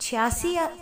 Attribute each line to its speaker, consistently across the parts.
Speaker 1: 86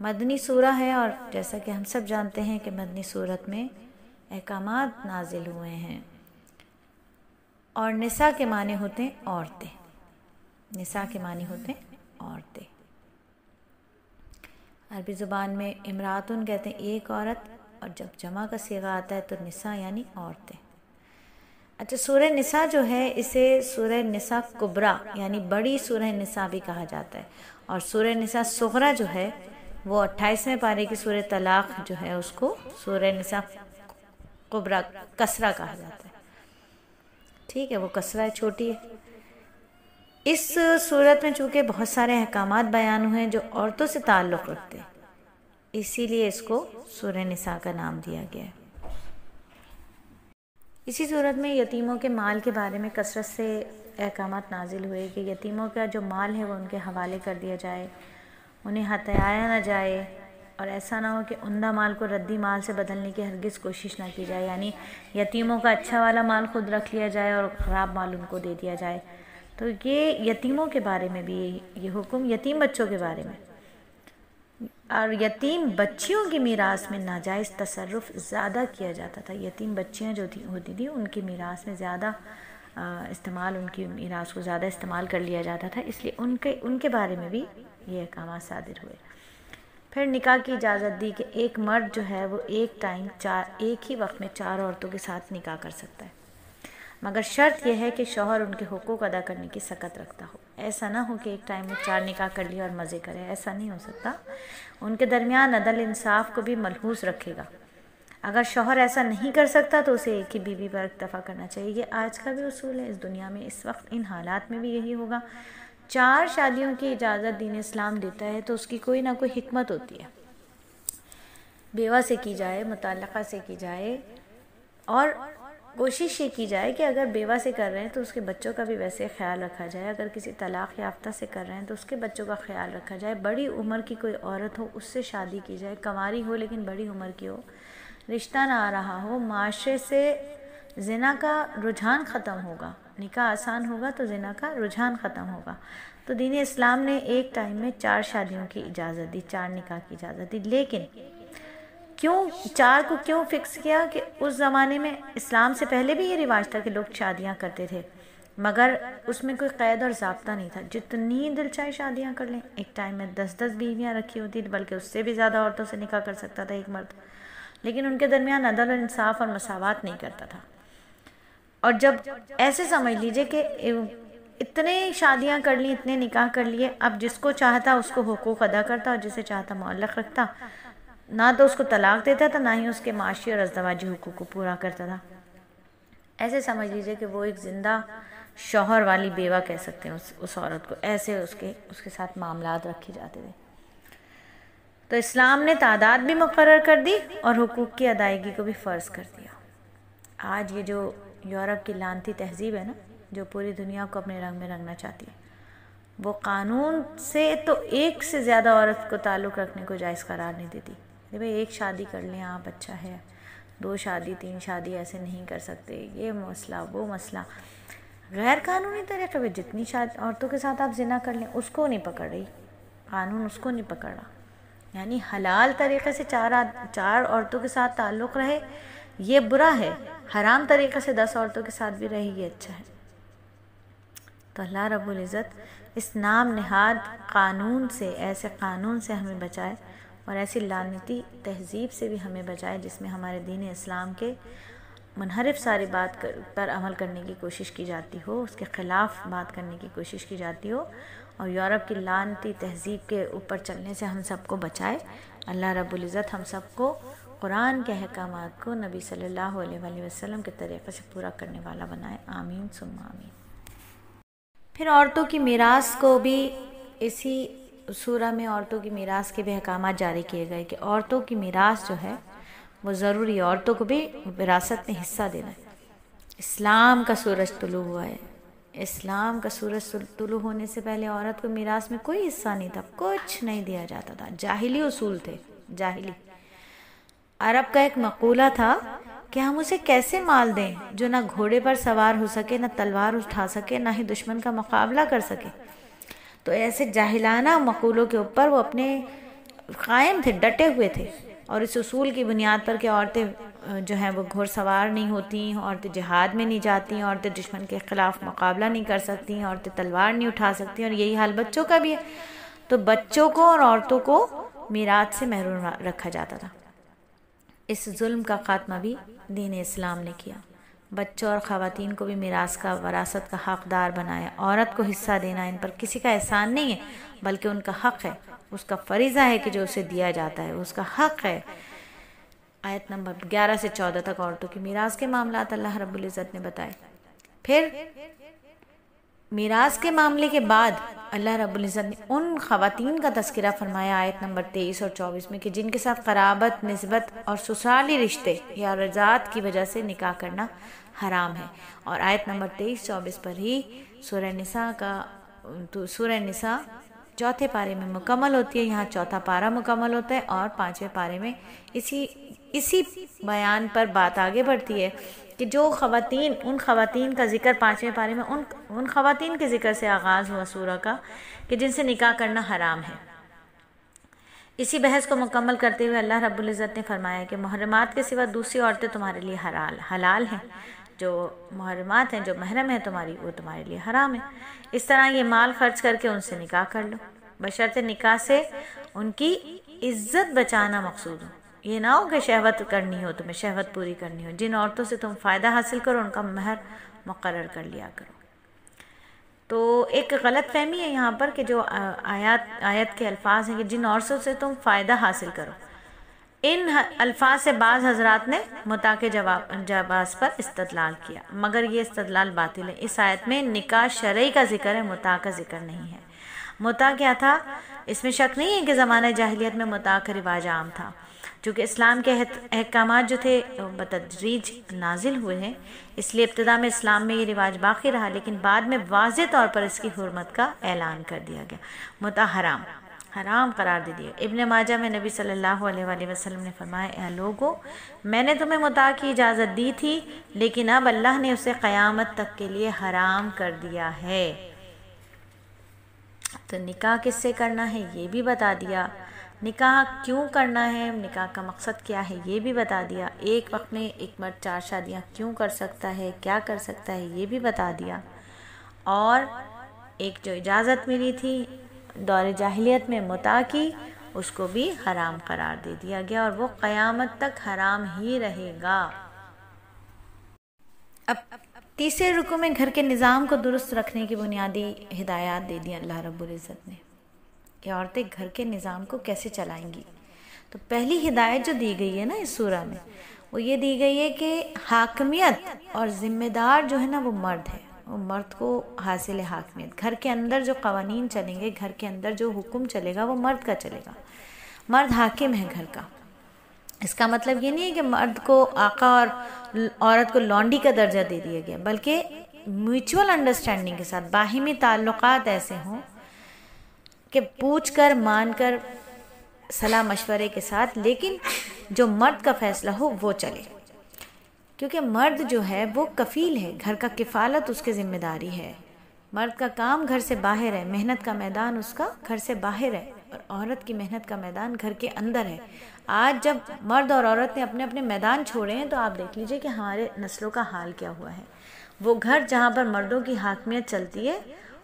Speaker 1: مدنی سورہ ہے، اور جیسا کہ ہم سب جانتے ہیں کہ مدنی سورت میں احکامات نازل ہوئے ہیں، اور نساء کے معنی ہوتے ہیں عورتیں، نساء کے معنی ہوتے ہیں عورتیں۔ عربی زبان میں امراتن کہتے ہیں ایک عورت، اور جب جمع کا صیغہ آتا ہے تو نساء یعنی عورتیں۔ اچھا، سورہ نساء جو ہے اسے سورہ نساء کبریٰ یعنی بڑی سورہ نساء بھی کہا جاتا ہے، اور سورہ نساء صغریٰ جو ہے وہ 28ویں پارے کی سورہ طلاق جو ہے اس کو سورہ نساء کبریٰ کسرہ کہا جاتا ہے۔ ٹھیک ہے، وہ کسرہ ہے، چھوٹی ہے۔ اس صورت میں چونکہ بہت سارے احکامات بیان ہوئے ہیں جو عورتوں سے تعلق رکھتے ہیں، اسی لیے اس کو سورہ نساء کا نام دیا گیا ہے۔ اسی صورت میں یتیموں کے مال کے بارے میں کثرت سے احکامات نازل ہوئے کہ یتیموں کا جو مال ہے وہ ان کے حوالے کر دیا جائے، انہیں ہتھیایا نہ جائے، اور ایسا نہ ہو کہ عمدہ مال کو ردی مال سے بدلنے کی ہرگز کوشش نہ کی جائے، یعنی یتیموں کا اچھا والا مال خود رکھ لیا جائے اور خراب مال ان کو دے دیا جائے۔ تو یہ یتیموں کے بارے میں بھی یہ حکم، یتیم بچوں کے بارے میں۔ اور یتیم بچیوں کی میراث میں ناجائز تصرف زیادہ کیا جاتا تھا، یتیم بچیاں جو ہوتی تھیں ان کی میراث میں زیادہ استعمال، ان کی میراث کو زیادہ استعمال کر لیا جاتا تھا، اس لیے ان کے بارے میں بھی یہ احکامات صادر ہوئے۔ پھر نکاح کی اجازت دی کہ ایک مرد جو ہے وہ ایک ہی وقت میں 4 عورتوں کے ساتھ نکاح کر سکتا ہے، مگر شرط یہ ہے کہ شوہر ان کے حقوق ادا کرنے کی سکت رکھتا ہو۔ ایسا نہ ہو کہ ایک ٹائم میں 4 نکاح کر لیا اور مزے کرے، ایسا نہیں ہو سکتا۔ ان کے درمیان عدل انصاف کو بھی ملحوظ رکھے گا۔ اگر شوہر ایسا نہیں کر سکتا تو اسے ایک ہی بیوی پر اکتفا کرنا چاہیے۔ یہ آج کا بھی اصول ہے، اس دنیا میں اس وقت ان حالات میں بھی یہی ہوگا۔ 4 شادیوں کی اجازت دین اسلام دیتا ہے تو اس کی کوئی نہ کوئی حکمت ہوتی ہے۔ بیوہ سے کی جائے، مطلقہ سے کی جائے، اور کوشش یہ کی جائے کہ اگر بیوہ سے کر رہے ہیں تو اس کے بچوں کا بھی ویسے خیال رکھا جائے، اگر کسی طلاق یافتہ سے کر رہے ہیں تو اس کے بچوں کا خیال رکھا جائے، بڑی عمر کی کوئی عورت ہو اس سے شادی کی جائے، کنواری ہو لیکن بڑی عمر کی ہو، رشتہ نہ آ رہا ہو، معاشرے سے زنا کا رجحان ختم ہوگا، نکاح آسان ہوگا تو زنا کا رجحان ختم ہوگا۔ تو دین اسلام نے ایک ٹائم میں 4 شادیوں کی اجازت دی، 4 نکاح کی اجازت دی، لیکن کیوں 4 کو کیوں فکس کیا؟ کہ اس زمانے میں اسلام سے پہلے بھی یہ رواج تھا کہ لوگ شادیاں کرتے تھے، مگر اس میں کوئی قید اور ضابطہ نہیں تھا، جتنی دل چاہے شادیاں کر لیں۔ ایک ٹائم میں 10 بیویاں رکھی ہوتی تھی، بلکہ اس سے بھی زیادہ عورتوں سے نکاح کر سکتا تھا ایک مرد، لیکن ان کے درمیان عدل اور انصاف اور مساوات نہیں کرتا تھا۔ اور جب ایسے سمجھ لیجئے کہ اتنے شادیاں کر لی، اتنے نکاح کر لیے، اب جس کو چاہتا اس کو حقوق ادا کرتا اور جسے چاہتا معلق رکھتا، نہ تو اس کو طلاق دیتا تھا، نہ ہی اس کے معاشی اور ازدواجی حقوق کو پورا کرتا تھا۔ ایسے سمجھ لیجئے کہ وہ ایک زندہ شوہر والی بیوہ کہہ سکتے ہیں اس عورت کو، ایسے اس کے ساتھ معاملات رکھے جاتے تھے۔ تو اسلام نے تعداد بھی مقرر کر دی اور حقوق کی ادائیگی کو بھی فرض کر دیا۔ آج یہ جو یورپ کی لعنتی تہذیب ہے نا، جو پوری دنیا کو اپنے رنگ میں رنگنا چاہتی ہے، وہ قانون سے تو ایک سے زیادہ عورت کو تعلق رکھنے کو جائز قرار نہیں دیتی۔ بھئی ایک شادی کر لیں آپ، اچھا ہے، 2 شادی 3 شادی ایسے نہیں کر سکتے، یہ مسئلہ وہ مسئلہ، غیر قانونی طریقے پہ جتنی عورتوں کے ساتھ آپ زنا کر لیں اس کو نہیں پکڑ رہی قانون، اس کو نہیں پکڑ رہا۔ یعنی حلال طریقے سے 4 عورتوں کے ساتھ تعلق رہے یہ برا ہے، حرام طریقے سے 10 عورتوں کے ساتھ بھی رہے یہ اچھا ہے۔ تو اللہ رب العزت اس نام نہاد قانون سے، ایسے قانون سے ہمیں بچائے، اور ایسی لعنتی تہذیب سے بھی ہمیں بچائے جس میں ہمارے دین اسلام کے منحرف ساری بات پر عمل کرنے کی کوشش کی جاتی ہو، اس کے خلاف بات کرنے کی کوشش کی جاتی ہو، اور یورپ کی لعنتی تہذیب کے اوپر چلنے سے ہم سب کو بچائے۔ اللہ رب العزت ہم سب کو قرآن کے احکامات کو نبی صلی اللہ علیہ وآلہ وسلم کے طریقے سے پورا کرنے والا بنائے، آمین ثم آمین۔ پھر عورتوں کی میراث کو بھی اسی سورہ میں عورتوں کی میراث کے بھی احکامات جاری کیے گئے کہ عورتوں کی میراث جو ہے وہ ضروری ہے، عورتوں کو بھی وراثت میں حصہ دینا ہے۔ اسلام کا سورج طلوع ہوا ہے، اسلام کا سورج طلوع ہونے سے پہلے عورت کو میراث میں کوئی حصہ نہیں تھا، کچھ نہیں دیا جاتا تھا، جاہلی اصول تھے، جاہلی۔ عرب کا ایک مقولہ تھا کہ ہم اسے کیسے مال دیں جو نہ گھوڑے پر سوار ہو سکے، نہ تلوار اٹھا سکے، نہ ہی دشمن کا مقابلہ کر سکے۔ تو ایسے جاہلانہ مقولوں کے اوپر وہ اپنے قائم تھے، ڈٹے ہوئے تھے، اور اس اصول کی بنیاد پر کہ عورتیں جو ہیں وہ گھوڑ سوار نہیں ہوتی، عورتیں جہاد میں نہیں جاتی، عورتیں دشمن کے خلاف مقابلہ نہیں کر سکتی، عورتیں تلوار نہیں اٹھا سکتی، اور یہی حال بچوں کا بھی ہے. تو بچوں کو اور عورتوں کو میراث سے محروم رکھا جاتا تھا. اس ظلم کا خاتمہ بھی دین اسلام نے کیا. بچوں اور خواتین کو بھی میراث کا، وراثت کا حقدار بنایا. عورت کو حصہ دینا ان پر کسی کا احسان نہیں ہے، بلکہ ان کا حق ہے، اس کا فریضہ ہے کہ جو اسے دیا جاتا ہے، اس کا حق ہے. آیت نمبر 11 سے 14 تک عورتوں کی میراث کے معاملات اللہ رب العزت نے بتائے. پھر میراث کے معاملے کے بعد اللہ رب العزت نے ان خواتین کا تذکرہ فرمایا آیت نمبر 23 اور 24 میں کہ جن کے ساتھ قرابت، نسبت اور سسرالی رشتے یا رضاعت کی وجہ سے نکاح کرنا حرام ہے. اور آیت نمبر 23-24 پر ہی سورہ نساء چوتھے پارے میں مکمل ہوتی ہے. یہاں چوتھا پارہ مکمل ہوتا ہے اور پانچویں پارے میں اسی بیان پر بات آگے بڑھتی ہے کہ جو خواتین، ان خواتین کا ذکر پانچویں پارے میں ان خواتین کے ذکر سے آغاز ہوا سورہ کا کہ جن سے نکاح کرنا حرام ہے. اسی بحث کو مکمل کرتے ہوئے اللہ رب العزت نے فرمایا کہ محرمات کے سوا دوسری عورتیں تمہارے لیے حلال ہیں. جو محرمات ہیں، جو محرم ہیں تمہاری، وہ تمہارے لیے حرام ہے. اس طرح یہ مال خرچ کر کے ان سے نکاح کر لو، بشرط نکاح سے ان کی عزت بچانا مقصود ہو. یہ نہ ہو کہ شہوت کرنی ہو، تمہیں شہوت پوری کرنی ہو. جن عورتوں سے تم فائدہ حاصل کرو ان کا مہر مقرر کر لیا کرو. تو ایک غلط فہمی ہے یہاں پر کہ جو آیت کے الفاظ ہیں کہ جن عورتوں سے تم فائدہ حاصل کرو، ان الفاظ سے بعض حضرات نے متاع کے جواز پر استدلال کیا، مگر یہ استدلال باطل ہے. اس آیت میں نکاح شرعی کا ذکر ہے، متاع کا ذکر نہیں ہے. متاع کیا تھا؟ اس میں شک نہیں ہے کہ زمانہ جاہلیت میں متاع کا رواج عام تھا. چونکہ اسلام کے احکامات جو تھے بتدریج نازل ہوئے ہیں، اس لیے ابتدا میں اسلام میں یہ رواج باقی رہا، لیکن بعد میں واضح طور پر اس کی حرمت کا اعلان کر دیا گیا. متاع حرام قرار دے دیا. ابن ماجہ میں نبی صلی اللہ علیہ وآلہ وسلم نے فرمایا، اے لوگو، میں نے تمہیں متاع کی اجازت دی تھی، لیکن اب اللہ نے اسے قیامت تک کے لیے حرام کر دیا ہے. تو نکاح کس سے کرنا ہے یہ بھی بتا دیا، نکاح کیوں کرنا ہے، نکاح کا مقصد کیا ہے یہ بھی بتا دیا، ایک وقت میں ایک مرد 4 شادیاں کیوں کر سکتا ہے، کیا کر سکتا ہے یہ بھی بتا دیا. اور ایک جو اجازت ملی تھی دور جاہلیت میں متاع کی، اس کو بھی حرام قرار دے دیا گیا، اور وہ قیامت تک حرام ہی رہے گا. اب تیسرے رکوع میں گھر کے نظام کو درست رکھنے کی بنیادی ہدایات دے دی اللہ رب العزت نے کہ عورتیں گھر کے نظام کو کیسے چلائیں گی. تو پہلی ہدایت جو دی گئی ہے نا اس سورہ میں، وہ یہ دی گئی ہے کہ حاکمیت اور ذمہ دار جو ہے نا وہ مرد ہے، وہ مرد کو حاصل ہے حاکمیت. گھر کے اندر جو قوانین چلیں گے، گھر کے اندر جو حکم چلے گا، وہ مرد کا چلے گا. مرد حاکم ہے گھر کا. اس کا مطلب یہ نہیں ہے کہ مرد کو آقا اور عورت کو لونڈی کا درجہ دے دیا گیا، بلکہ میوچول انڈرسٹینڈنگ کے ساتھ باہمی تعلقات ایسے ہوں کہ پوچھ کر، مان کر، صلاح مشورے کے ساتھ، لیکن جو مرد کا فیصلہ ہو وہ چلے. کیونکہ مرد جو ہے وہ کفیل ہے، گھر کا کفالت اس کے ذمہ داری ہے. مرد کا کام گھر سے باہر ہے، محنت کا میدان اس کا گھر سے باہر ہے، اور عورت کی محنت کا میدان گھر کے اندر ہے. آج جب مرد اور عورت نے اپنے اپنے میدان چھوڑے ہیں تو آپ دیکھ لیجئے کہ ہمارے نسلوں کا حال کیا ہوا ہے. وہ گھر جہاں پر مردوں کی حاکمیت چلتی ہے،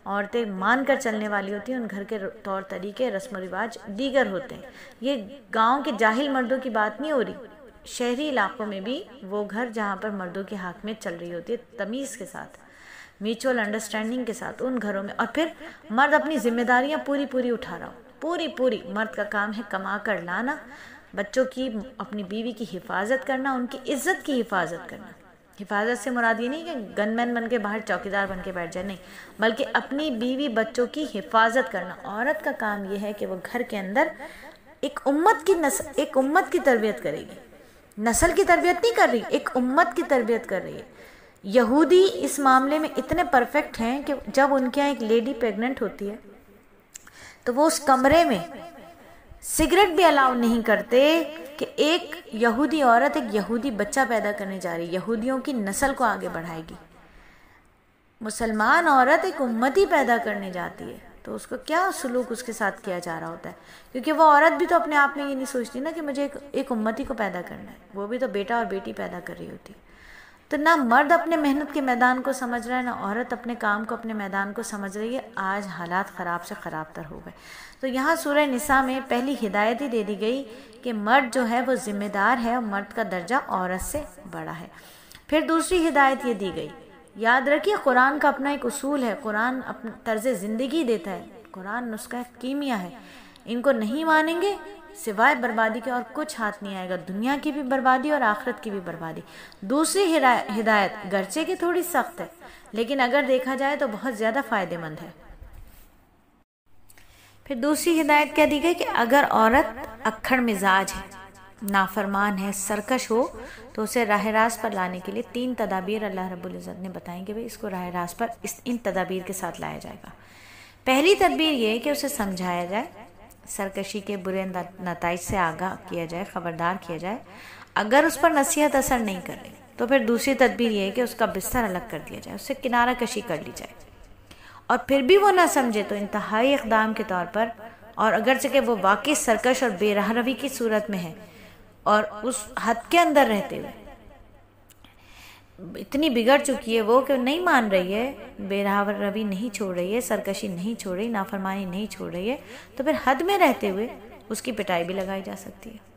Speaker 1: عورتیں مان کر چلنے والی ہوتی ہیں، ان گھر کے طور طریقے، رسم و رواج دیگر ہوتے ہیں. یہ گاؤں کے جاہل مردوں کی بات نہیں ہو رہی، شہری علاقوں میں بھی وہ گھر جہاں پر مردوں کی حاکمیت چل رہی ہوتی ہے، تمیز کے ساتھ، میوچول انڈرسٹینڈنگ کے ساتھ، ان گھروں میں. اور پھر مرد اپنی ذمہ داریاں پوری اٹھا رہا ہو، پوری. مرد کا کام ہے کما کر لانا، بچوں کی، اپنی بیوی کی حفاظت کرنا، ان کی عزت کی حفاظت کرنا. حفاظت سے مراد یہ نہیں کہ گن مین بن کے باہر چوکیدار بن کے بیٹھ جائے، نہیں، بلکہ اپنی بیوی بچوں کی حفاظت کرنا. عورت کا کام یہ ہے کہ وہ گھر کے اندر ایک امت کی تربیت کرے گی. نسل کی تربیت نہیں کر رہی، ایک امت کی تربیت کر رہی ہے. یہودی اس معاملے میں اتنے پرفیکٹ ہیں کہ جب ان کے یہاں ایک لیڈی پیگننٹ ہوتی ہے تو وہ اس کمرے میں سگریٹ بھی الاؤ نہیں کرتے کہ ایک یہودی عورت ایک یہودی بچہ پیدا کرنے جا رہی، یہودیوں کی نسل کو آگے بڑھائے گی. مسلمان عورت ایک امتی پیدا کرنے جاتی ہے، تو اس کو کیا سلوک اس کے ساتھ کیا جا رہا ہوتا ہے، کیونکہ وہ عورت بھی تو اپنے آپ میں یہ نہیں سوچتی نا کہ مجھے ایک امتی کو پیدا کرنا ہے، وہ بھی تو بیٹا اور بیٹی پیدا کر رہی ہوتی ہے۔ تو نہ مرد اپنے محنت کے میدان کو سمجھ رہا ہے، نہ عورت اپنے کام کو اپنے میدان کو سمجھ رہی ہے۔ آج حالات خراب سے خراب تر ہو گئے۔ تو یہاں سورہ نساء میں پہلی ہدایت ہی دے دی گئی کہ مرد جو ہے وہ ذمہ دار ہے اور مرد کا درجہ عورت سے بڑا ہے۔ پھر دوسری ہدایت یہ دی گئی، یاد رکھیے قرآن کا اپنا ایک اصول ہے، قرآن اپنا طرز زندگی دیتا ہے، قرآن نسخہ کیمیا ہے، ان کو نہیں مانیں گے سوائے بربادی کے اور کچھ ہاتھ نہیں آئے گا، دنیا کی بھی بربادی اور آخرت کی بھی بربادی۔ دوسری ہدایت گرچہ کہ تھوڑی سخت ہے لیکن اگر دیکھا جائے تو بہت زیادہ فائدہ مند ہے۔ پھر دوسری ہدایت کیا دی گئی کہ اگر عورت اکھڑ مزاج ہے، نافرمان ہے، سرکش ہو تو اسے راہ راست پر لانے کے لیے 3 تدابیر اللہ رب العزت نے بتائیں کہ اس کو راہ راست پر ان تدابیر کے ساتھ لایا جائے گا۔ پہلی تدبیر یہ کہ اسے سمجھایا جائے، سرکشی کے برے نتائج سے آگاہ کیا جائے، خبردار کیا جائے۔ اگر اس پر نصیحت اثر نہیں کر رہی تو پھر دوسری تدبیر یہ ہے کہ اس کا بستر الگ کر دیا جائے، اس سے کنارہ کشی کر لی جائے، اور پھر بھی وہ نہ سمجھے تو انتہائی اقدام کے طور پر، اور اگرچہ کہ وہ واقعی سرکش اور بے راہ روی کی صورت میں ہے اور اس حد کے اندر رہتے ہوئے اتنی بگڑ چکی ہے وہ کہ نہیں مان رہی ہے، بے راہ روی نہیں چھوڑ رہی ہے، سرکشی نہیں چھوڑ رہی، نافرمانی نہیں چھوڑ رہی ہے، تو پھر حد میں رہتے ہوئے اس کی پٹائی بھی لگائی جا سکتی ہے۔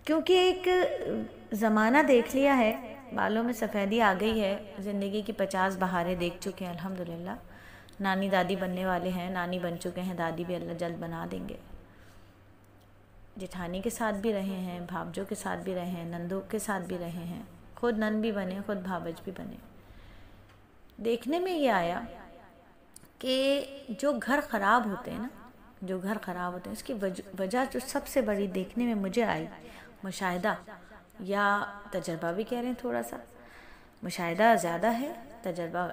Speaker 1: کیونکہ ایک زمانہ دیکھ لیا ہے، بالوں میں سفیدی آ گئی ہے، زندگی کی 50 بہاریں دیکھ چکے ہیں الحمدللہ، نانی دادی بننے والے ہیں، نانی بن چکے ہیں، دادی بھی اللہ جلد بنا دیں گے، جٹھانی کے ساتھ بھی رہے ہیں، بھابجوں کے ساتھ بھی رہے ہیں، نندوں کے ساتھ بھی رہے ہیں، خود نند بھی بنے، خود بھابج بھی بنے۔ دیکھنے میں یہ آیا کہ جو گھر خراب ہوتے ہیں نا، جو گھر خراب ہوتے ہیں اس کی وجہ جو سب سے بڑی دیکھنے میں مجھے آئی، مشاہدہ یا تجربہ بھی کہہ رہے ہیں، تھوڑا سا مشاہدہ زیادہ ہے، تجربہ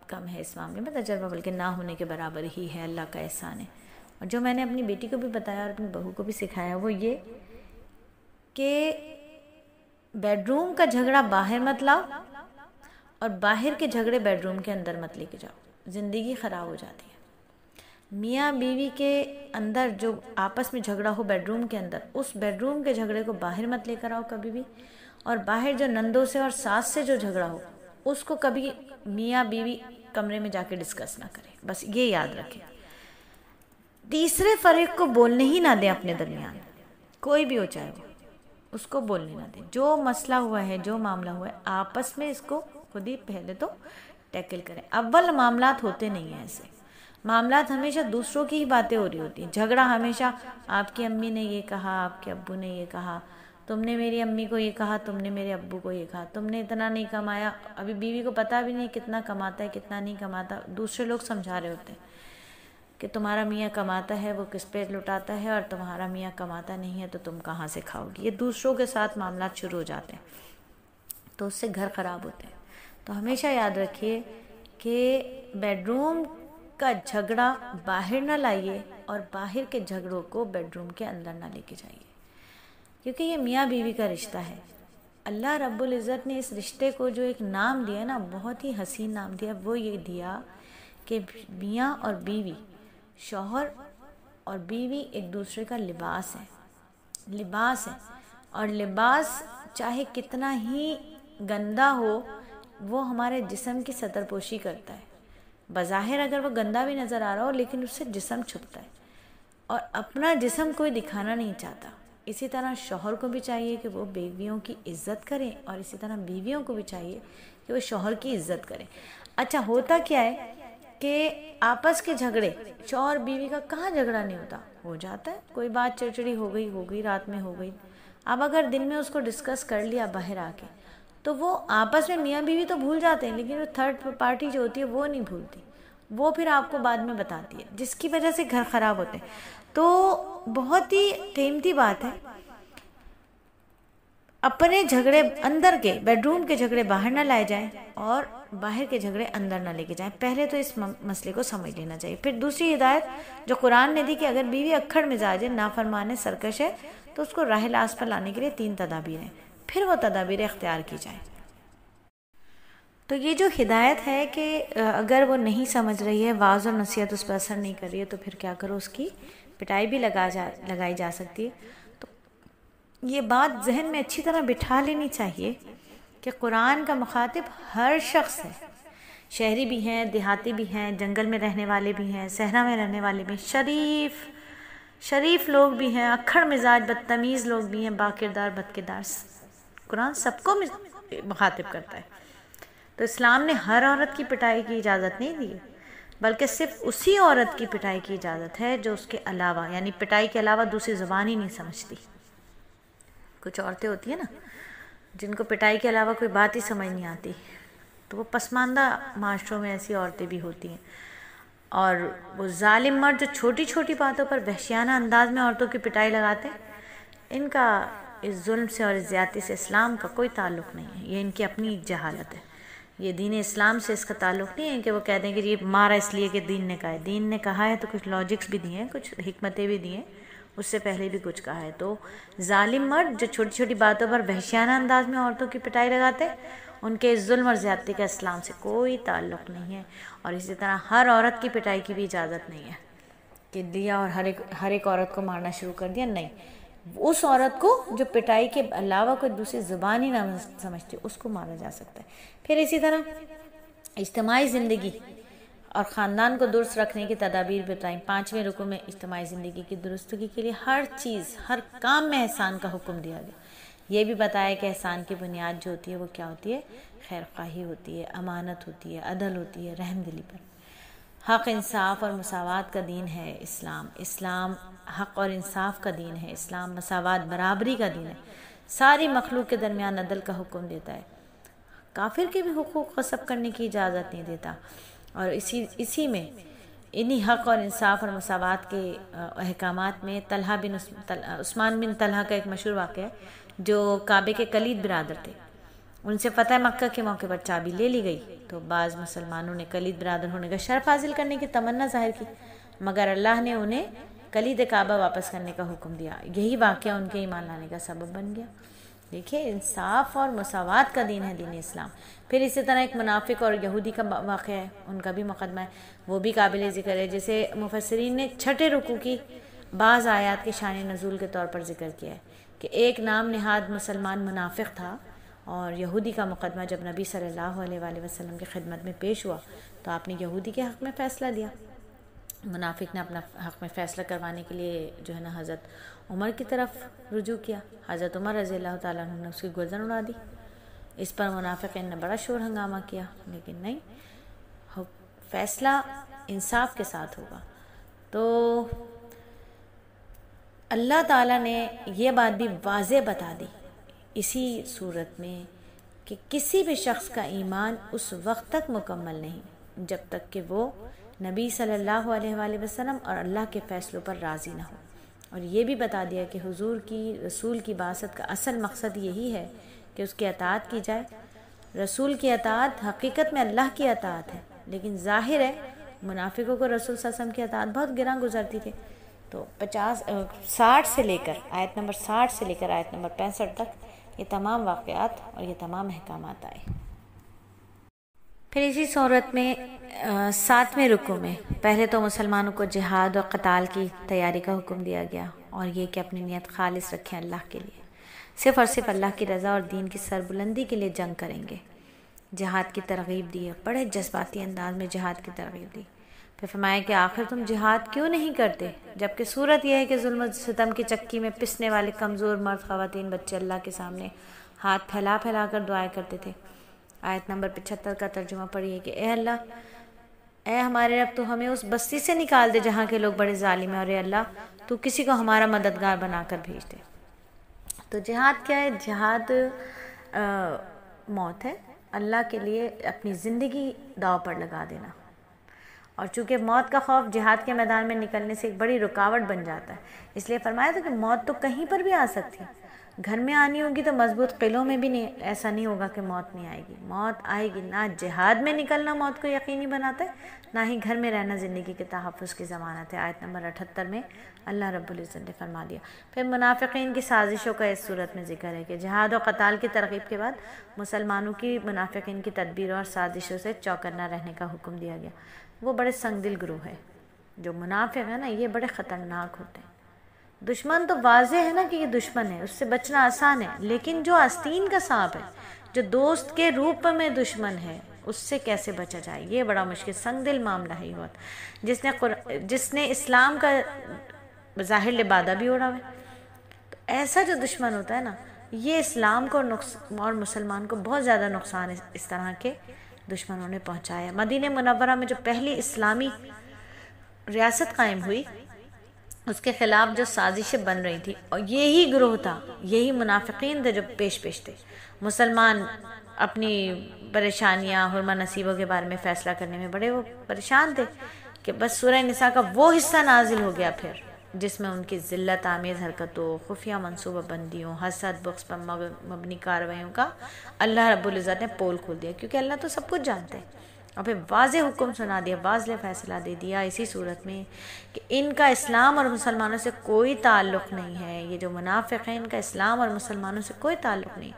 Speaker 1: کم ہے اس معاملے میں، تجربہ بلکہ نہ ہونے کے برابر ہی ہے، اللہ کا احسان ہے۔ اور جو میں نے اپنی بیٹی کو بھی بتایا اور اپنی بہو کو بھی سکھایا وہ یہ کہ بیڈ روم کا جھگڑا باہر مت لاؤ اور باہر کے جھگڑے بیڈ روم کے اندر مت لے کے جاؤ، زندگی خراب ہو جاتی ہے۔ میاں بیوی کے اندر جو آپس میں جھگڑا ہو بیڈ روم کے اندر، اس بیڈ روم کے جھگڑے کو باہر مت لے کر آؤ کبھی بھی، اور باہر جو نندوں سے اور ساس سے جو جھگڑا ہو اس کو کبھی میاں بیوی کمرے میں جا کے ڈسکس نہ کریں، بس یہ یاد رکھیں۔ تیسرے فریق کو بولنے ہی نہ دیں اپنے درمیان، کوئی بھی ہو چاہے وہ، اس کو بولنے نہ دیں۔ جو مسئلہ ہوا ہے، جو معاملہ ہوا ہے، آپس میں اس کو خود ہی پہلے تو ٹیکل کریں۔ اول معاملات ہوتے نہیں ہیں ایسے، معاملات ہمیشہ دوسروں کی ہی باتیں ہو رہی ہوتی ہیں، جھگڑا ہمیشہ آپ کی امی نے یہ کہا، آپ کے ابو نے یہ کہا، تم نے میری امی کو یہ کہا، تم نے میرے ابو کو یہ کہا، تم نے اتنا نہیں کمایا، ابھی بیوی کو پتہ بھی نہیں کتنا کماتا ہے کتنا نہیں کماتا، دوسرے لوگ سمجھا رہے ہوتے ہیں کہ تمہارا میاں کماتا ہے وہ کس پہ لٹاتا ہے، اور تمہارا میاں کماتا نہیں ہے تو تم کہاں سے کھاؤ گی۔ یہ دوسروں کے ساتھ معاملات شروع ہو جاتے ہیں تو اس سے گھر خراب ہوتے ہیں۔ تو ہمیشہ یاد رکھیے کہ بیڈ روم کا جھگڑا باہر نہ لائیے اور باہر کے جھگڑوں کو بیڈ روم کے اندر نہ لے کے جائیے، کیونکہ یہ میاں بیوی کا رشتہ ہے۔ اللہ رب العزت نے اس رشتے کو جو ایک نام دیا نا، بہت ہی حسین نام دیا، وہ یہ دیا کہ میاں اور بیوی، شوہر اور بیوی ایک دوسرے کا لباس ہے، لباس ہے، اور لباس چاہے کتنا ہی گندا ہو وہ ہمارے جسم کی سطر پوشی کرتا ہے، بظاہر اگر وہ گندا بھی نظر آ رہا ہو لیکن اس سے جسم چھپتا ہے، اور اپنا جسم کوئی دکھانا نہیں چاہتا۔ اسی طرح شوہر کو بھی چاہیے کہ وہ بیویوں کی عزت کریں، اور اسی طرح بیویوں کو بھی چاہیے کہ وہ شوہر کی عزت کریں۔ اچھا ہوتا کیا ہے کہ آپس کے جھگڑے، شوہر بیوی کا کہاں جھگڑا نہیں ہوتا، ہو جاتا ہے، کوئی بات چڑچڑی ہو گئی رات میں ہو گئی، اب اگر دن میں اس کو ڈسکس کر لیا باہر آ کے تو وہ آپس میں میاں بیوی تو بھول جاتے ہیں، لیکن وہ تھرڈ پارٹی جو ہوتی ہے وہ نہیں بھولتی، وہ پھر آپ کو بعد میں بتاتی ہے، جس کی وجہ سے گھر خراب ہوتے ہیں۔ تو بہت ہی قیمتی بات ہے، اپنے جھگڑے اندر کے، بیڈ روم کے جھگڑے باہر نہ لائے جائیں اور باہر کے جھگڑے اندر نہ لے کے جائیں۔ پہلے تو اس مسئلے کو سمجھ لینا چاہیے۔ پھر دوسری ہدایت جو قرآن نے دی کہ اگر بیوی اکھڑ مزاج ہے، نافرمان ہے، سرکش ہے، تو اس کو راہ راست پر لانے کے لیے 3 تدابیر ہیں، پھر وہ تدابیر اختیار کی جائیں۔ تو یہ جو ہدایت ہے کہ اگر وہ نہیں سمجھ رہی ہے، واعظ اور نصیحت اس پر اثر نہیں کر رہی ہے، تو پھر کیا کرو، اس کی پٹائی بھی لگائی جا سکتی ہے۔ تو یہ بات ذہن میں اچھی طرح بٹھا لینی چاہیے کہ قرآن کا مخاطب ہر شخص ہے، شہری بھی ہیں، دیہاتی بھی ہیں، جنگل میں رہنے والے بھی ہیں، صحرا میں رہنے والے بھی ہیں، شریف لوگ بھی ہیں، اکھڑ مزاج بدتمیز لوگ بھی ہیں، باکردار بدکردار، قرآن سب کو مخاطب کرتا ہے۔ تو اسلام نے ہر عورت کی پٹائی کی اجازت نہیں دی، بلکہ صرف اسی عورت کی پٹائی کی اجازت ہے جو اس کے علاوہ، یعنی پٹائی کے علاوہ دوسری زبان ہی نہیں سمجھتی۔ کچھ عورتیں ہوتی ہیں نا جن کو پٹائی کے علاوہ کوئی بات ہی سمجھ نہیں آتی، تو وہ پسماندہ معاشروں میں ایسی عورتیں بھی ہوتی ہیں۔ اور وہ ظالم مرد جو چھوٹی چھوٹی باتوں پر وحشیانہ انداز میں عورتوں کی پٹائی لگاتے ہیں، ان کا اس ظلم سے اور اس زیادتی سے اسلام کا کوئی تعلق نہیں ہے، یہ ان کی اپنی جہالت ہے۔ یہ دین اسلام سے اس کا تعلق نہیں ہے کہ وہ کہتے ہیں کہ یہ مارا اس لیے کہ دین نے کہا ہے۔ دین نے کہا ہے تو کچھ لاجکس بھی دیے ہیں، کچھ حکمتیں بھی دی ہیں، اس سے پہلے بھی کچھ کہا ہے۔ تو ظالم مرد جو چھوٹی چھوٹی باتوں پر وحشیانہ انداز میں عورتوں کی پٹائی لگاتے ہیں، ان کے اس ظلم اور زیادتی کا اسلام سے کوئی تعلق نہیں ہے۔ اور اسی طرح ہر عورت کی پٹائی کی بھی اجازت نہیں ہے کہ دیا اور ہر ایک عورت کو مارنا شروع کر دیا، نہیں۔ اس عورت کو جو پٹائی کے علاوہ کوئی دوسری زبان ہی نہ سمجھتی، اس کو مارا جا سکتا ہے۔ پھر اسی طرح اجتماعی زندگی اور خاندان کو درست رکھنے کی تدابیر بتائیں۔ 5ویں رکوع میں اجتماعی زندگی کی درستگی کے لیے ہر چیز، ہر کام میں احسان کا حکم دیا گیا۔ یہ بھی بتایا کہ احسان کی بنیاد جو ہوتی ہے وہ کیا ہوتی ہے، خیر خواہی ہوتی ہے، امانت ہوتی ہے، عدل ہوتی ہے، رحم دلی پر۔ حق، انصاف اور مساوات کا دین ہے اسلام۔ اسلام حق اور انصاف کا دین ہے۔ اسلام مساوات، برابری کا دین ہے۔ ساری مخلوق کے درمیان عدل کا حکم دیتا ہے، کافر کے بھی حقوق غصب کرنے کی اجازت نہیں دیتا۔ اور اسی میں انہی حق اور انصاف اور مساوات کے احکامات میں عثمان بن طلحہ کا ایک مشہور واقعہ ہے، جو کعبے کے کلید برادر تھے۔ ان سے فتح مکہ کے موقع پر چابی لے لی گئی، تو بعض مسلمانوں نے کلید برادر ہونے کا شرف حاصل کرنے کی تمنا ظاہر کی، مگر اللہ نے انہیں کلید کعبہ واپس کرنے کا حکم دیا۔ یہی واقعہ ان کے ایمان لانے کا سبب بن گیا۔ دیکھیے، انصاف اور مساوات کا دین ہے دین اسلام۔ پھر اسی طرح ایک منافق اور یہودی کا واقعہ ہے، ان کا بھی مقدمہ ہے، وہ بھی قابل ذکر ہے، جسے مفسرین نے 6 رکوع کی بعض آیات کے شان نزول کے طور پر ذکر کیا ہے کہ ایک نام نہاد مسلمان منافق تھا، اور یہودی کا مقدمہ جب نبی صلی اللہ علیہ وآلہ وسلم کی خدمت میں پیش ہوا تو آپ نے یہودی کے حق میں فیصلہ دیا۔ منافق نے اپنا حق میں فیصلہ کروانے کے لیے جو ہے نا حضرت عمر کی طرف رجوع کیا۔ حضرت عمر رضی اللہ تعالیٰ عنہ نے اس کی گردن اڑا دی۔ اس پر منافقین نے بڑا شور ہنگامہ کیا، لیکن نہیں، فیصلہ انصاف کے ساتھ ہوگا۔ تو اللہ تعالیٰ نے یہ بات بھی واضح بتا دی اسی صورت میں کہ کسی بھی شخص کا ایمان اس وقت تک مکمل نہیں جب تک کہ وہ نبی صلی اللہ علیہ وآلہ وسلم اور اللہ کے فیصلوں پر راضی نہ ہو۔ اور یہ بھی بتا دیا کہ حضور کی، رسول کی بعثت کا اصل مقصد یہی ہے کہ اس کی اطاعت کی جائے۔ رسول کی اطاعت حقیقت میں اللہ کی اطاعت ہے، لیکن ظاہر ہے منافقوں کو رسول صلی اللہ علیہ وسلم کی اطاعت بہت گراں گزرتی تھی۔ تو 60 سے لے کر آیت نمبر 60 سے لے کر آیت نمبر 65 تک یہ تمام واقعات اور یہ تمام احکامات آئے۔ پھر اسی صورت میں 7ویں رکوع میں پہلے تو مسلمانوں کو جہاد اور قتال کی تیاری کا حکم دیا گیا، اور یہ کہ اپنی نیت خالص رکھیں اللہ کے لیے، صرف اور صرف اللہ کی رضا اور دین کی سربلندی کے لیے جنگ کریں گے۔ جہاد کی ترغیب دی ہے، بڑے جذباتی انداز میں جہاد کی ترغیب دی۔ پھر فرمایا کہ آخر تم جہاد کیوں نہیں کرتے، جبکہ صورت یہ ہے کہ ظلم و ستم کی چکی میں پسنے والے کمزور مرد، خواتین، بچے اللہ کے سامنے ہاتھ پھیلا پھیلا کر دعائیں کرتے تھے۔ آیت نمبر 75 کا ترجمہ پڑھیے کہ اے اللہ، اے ہمارے رب، تو ہمیں اس بستی سے نکال دے جہاں کے لوگ بڑے ظالم ہیں، اور اے اللہ تو کسی کو ہمارا مددگار بنا کر بھیج دے۔ تو جہاد کیا ہے؟ جہاد موت ہے، اللہ کے لیے اپنی زندگی داؤ پر لگا دینا۔ اور چونکہ موت کا خوف جہاد کے میدان میں نکلنے سے ایک بڑی رکاوٹ بن جاتا ہے، اس لیے فرمایا تھا کہ موت تو کہیں پر بھی آ سکتی ہے، گھر میں آنی ہوگی تو مضبوط قلعوں میں بھی نہیں، ایسا نہیں ہوگا کہ موت نہیں آئے گی، موت آئے گی۔ نہ جہاد میں نکلنا موت کو یقینی بناتا ہے، نہ ہی گھر میں رہنا زندگی کے تحفظ کی ضمانت ہے۔ آیت نمبر 78 میں اللہ رب العزت نے فرما دیا۔ پھر منافقین کی سازشوں کا اس صورت میں ذکر ہے کہ جہاد و قتال کی ترغیب کے بعد مسلمانوں کی منافقین کی تدبیروں اور سازشوں سے چوکنا رہنے کا حکم دیا گیا۔ وہ بڑے سنگ دل گروہ ہے، جو منافق ہے نا، یہ بڑے خطرناک ہوتے ہیں۔ دشمن تو واضح ہے نا کہ یہ دشمن ہے، اس سے بچنا آسان ہے، لیکن جو آستین کا سانپ ہے، جو دوست کے روپ میں دشمن ہے، اس سے کیسے بچا جائے، یہ بڑا مشکل سنگ دل معاملہ ہے۔ یہ جس نے اسلام کا ظاہر لبادہ بھی اوڑا ہے، تو ایسا جو دشمن ہوتا ہے نا، یہ اسلام کو اور مسلمان کو بہت زیادہ نقصان اس طرح کے دشمنوں نے پہنچایا۔ مدینہ منورہ میں جو پہلی اسلامی ریاست قائم ہوئی، اس کے خلاف جو سازشیں بن رہی تھی، اور یہی گروہ تھا، یہی منافقین تھے جو پیش تھے۔ مسلمان اپنی پریشانیاں، حرمہ نصیبوں کے بارے میں فیصلہ کرنے میں بڑے وہ پریشان تھے کہ بس سورہ نساء کا وہ حصہ نازل ہو گیا پھر، جس میں ان کی ذلت آمیز حرکتوں، خفیہ منصوبہ بندیوں، حسد، بغض پر مبنی کارروائیوں کا اللہ رب العزت نے پول کھول دیا، کیونکہ اللہ تو سب کچھ جانتے ہیں۔ اور پھر واضح حکم سنا دیا، واضح فیصلہ دے دیا اسی صورت میں کہ ان کا اسلام اور مسلمانوں سے کوئی تعلق نہیں ہے۔ یہ جو منافق ہیں، ان کا اسلام اور مسلمانوں سے کوئی تعلق نہیں،